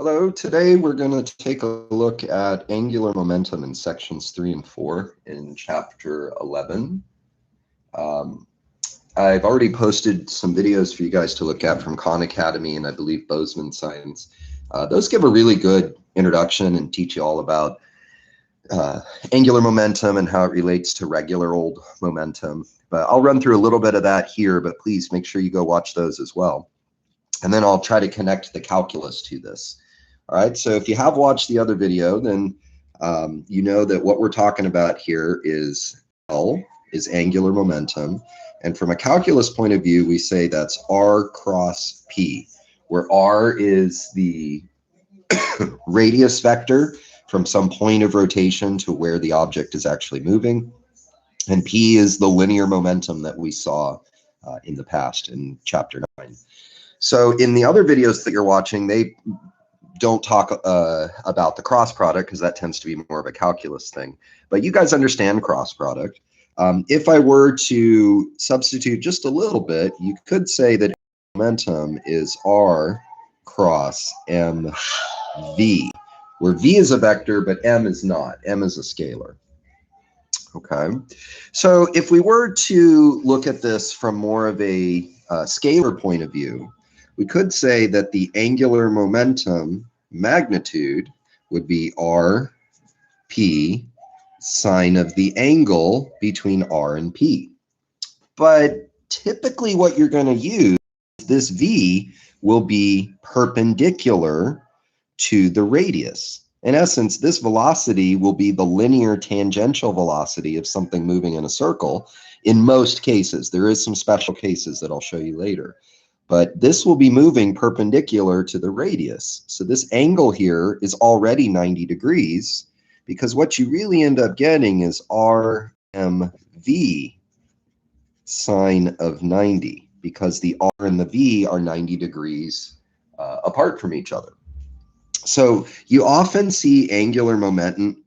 Hello, today we're going to take a look at angular momentum in sections 3 and 4 in chapter 11. I've already posted some videos for you guys to look at from Khan Academy and I believe Bozeman Science. Those give a really good introduction and teach you all about angular momentum and how it relates to regular old momentum. But I'll run through a little bit of that here, but please make sure you go watch those as well. And then I'll try to connect the calculus to this. All right, so if you have watched the other video, then you know that what we're talking about here is L is angular momentum. And from a calculus point of view, we say that's R cross P, where R is the radius vector from some point of rotation to where the object is actually moving. And P is the linear momentum that we saw in the past in chapter 9. So in the other videos that you're watching, they don't talk about the cross product because that tends to be more of a calculus thing. But you guys understand cross product. If I were to substitute just a little bit, you could say that momentum is R cross mv, where v is a vector, but m is not. M is a scalar. Okay, so if we were to look at this from more of a scalar point of view, we could say that the angular momentum magnitude would be RP sine of the angle between R and P. But typically what you're going to use, this V will be perpendicular to the radius. In essence, this velocity will be the linear tangential velocity of something moving in a circle in most cases. There is some special cases that I'll show you later. But this will be moving perpendicular to the radius. So this angle here is already 90 degrees because what you really end up getting is RMV sine of 90 because the R and the V are 90 degrees apart from each other. So you often see angular momentum,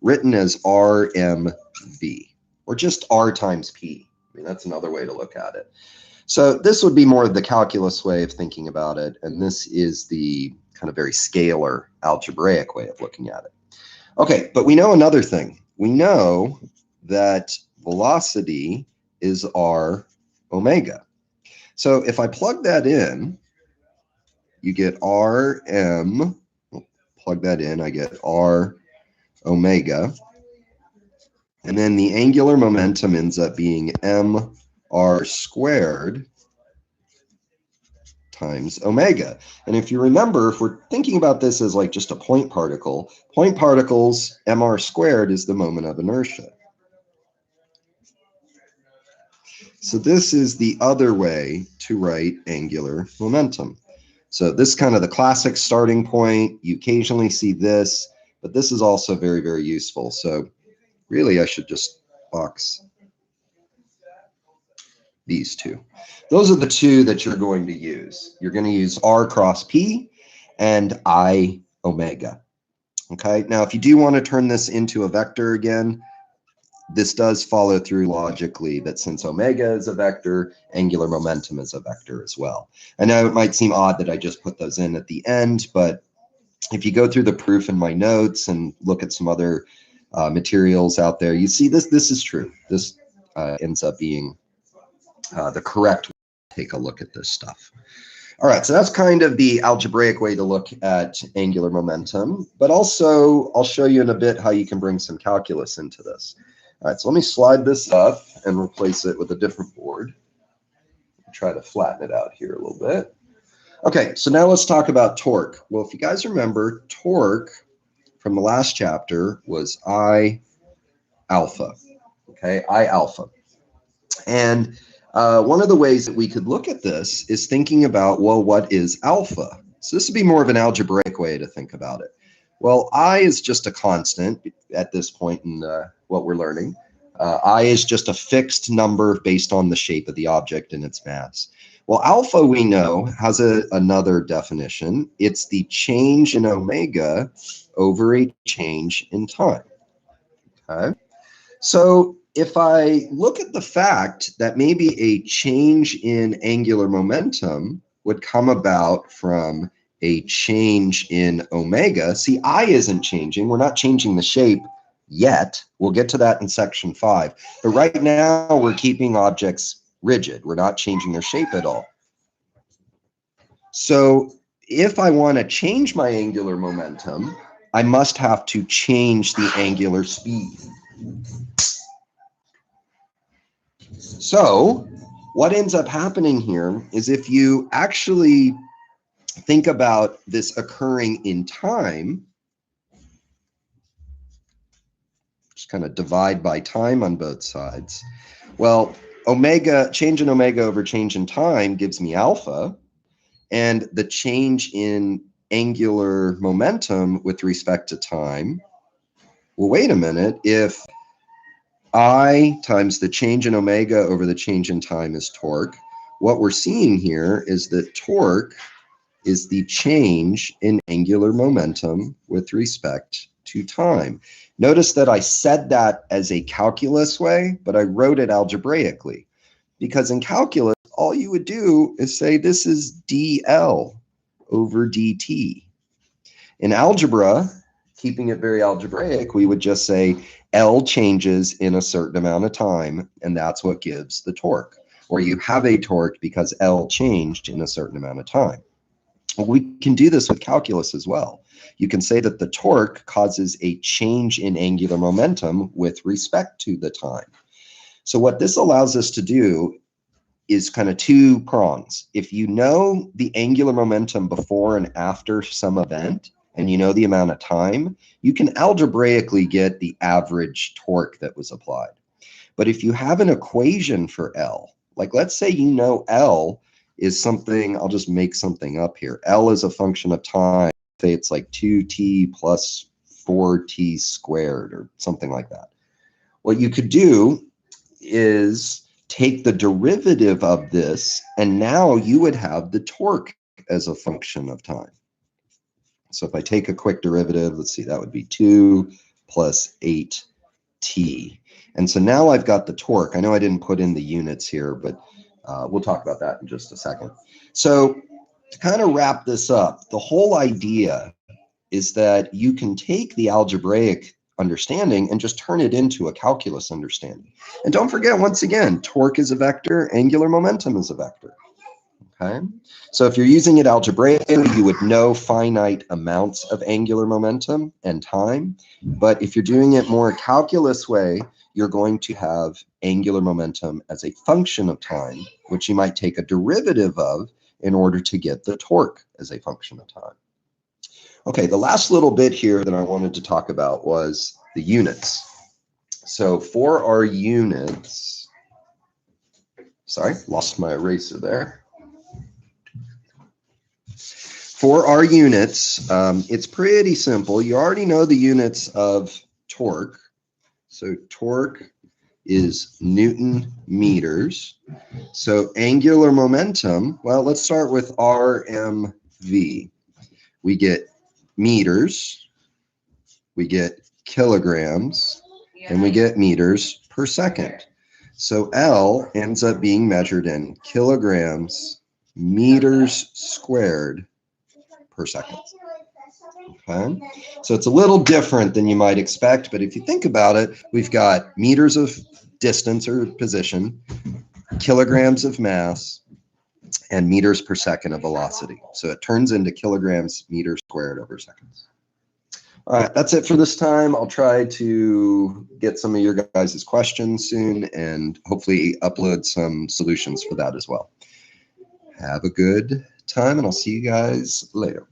written as RMV or just R times P. I mean, that's another way to look at it. So this would be more of the calculus way of thinking about it, and this is the kind of very scalar algebraic way of looking at it. Okay, but we know another thing. We know that velocity is R omega. So if I plug that in, you get Rm, plug that in, I get R omega, and then the angular momentum ends up being mr squared times omega. And if you remember, if we're thinking about this as like just a point particle, point particles, mr squared is the moment of inertia. So this is the other way to write angular momentum. So this is kind of the classic starting point. You occasionally see this, but this is also very, very useful. So really, I should just box these two. Those are the two that you're going to use. You're going to use R cross P and I omega. Okay, now if you do want to turn this into a vector again, this does follow through logically that since omega is a vector, angular momentum is a vector as well. I know it might seem odd that I just put those in at the end, but if you go through the proof in my notes and look at some other materials out there, you see this is true. This ends up being the correct way to take a look at this stuff. All right, so that's kind of the algebraic way to look at angular momentum, but also I'll show you in a bit how you can bring some calculus into this. All right, so let me slide this up and replace it with a different board. Try to flatten it out here a little bit. Okay, so now let's talk about torque. Well, if you guys remember, torque from the last chapter was I alpha, okay, I alpha. And one of the ways that we could look at this is thinking about, well, what is alpha? So this would be more of an algebraic way to think about it. Well, I is just a constant at this point in what we're learning. I is just a fixed number based on the shape of the object and its mass. Well, alpha, we know, has another definition. It's the change in omega over a change in time. Okay, so if I look at the fact that maybe a change in angular momentum would come about from a change in omega. See, I isn't changing. We're not changing the shape yet. We'll get to that in section 5. But right now, we're keeping objects rigid. We're not changing their shape at all. So if I want to change my angular momentum, I must have to change the angular speed. So what ends up happening here is if you actually think about this occurring in time, just kind of divide by time on both sides. Well, omega, change in omega over change in time gives me alpha, and the change in angular momentum with respect to time, well, wait a minute, if I times the change in omega over the change in time is torque, what we're seeing here is that torque is the change in angular momentum with respect to time. Notice that I said that as a calculus way, but I wrote it algebraically, because in calculus, all you would do is say this is dl over dt. In algebra, keeping it very algebraic, we would just say L changes in a certain amount of time, and that's what gives the torque. Or you have a torque because L changed in a certain amount of time. We can do this with calculus as well. You can say that the torque causes a change in angular momentum with respect to the time. So what this allows us to do is kind of two prongs. If you know the angular momentum before and after some event, and you know the amount of time, you can algebraically get the average torque that was applied. But if you have an equation for L, like let's say you know L is something, I'll just make something up here. L is a function of time. Say it's like 2t plus 4t squared or something like that. What you could do is take the derivative of this, and now you would have the torque as a function of time. So if I take a quick derivative, let's see, that would be 2 plus 8t. And so now I've got the torque. I know I didn't put in the units here, but we'll talk about that in just a second. So to kind of wrap this up, the whole idea is that you can take the algebraic understanding and just turn it into a calculus understanding. And don't forget, once again, torque is a vector, angular momentum is a vector. Okay, so if you're using it algebraically, you would know finite amounts of angular momentum and time. But if you're doing it more a calculus way, you're going to have angular momentum as a function of time, which you might take a derivative of in order to get the torque as a function of time. Okay, the last little bit here that I wanted to talk about was the units. So for our units, sorry, lost my eraser there. For our units, it's pretty simple. You already know the units of torque. So torque is Newton meters. So angular momentum, well, let's start with RMV. We get meters, we get kilograms, and we get meters per second. So L ends up being measured in kilograms meters squared per second. Okay, so it's a little different than you might expect, but if you think about it, we've got meters of distance or position, kilograms of mass, and meters per second of velocity. So it turns into kilograms meters squared over seconds. All right, that's it for this time. I'll try to get some of your guys' questions soon and hopefully upload some solutions for that as well. Have a good time, and I'll see you guys later.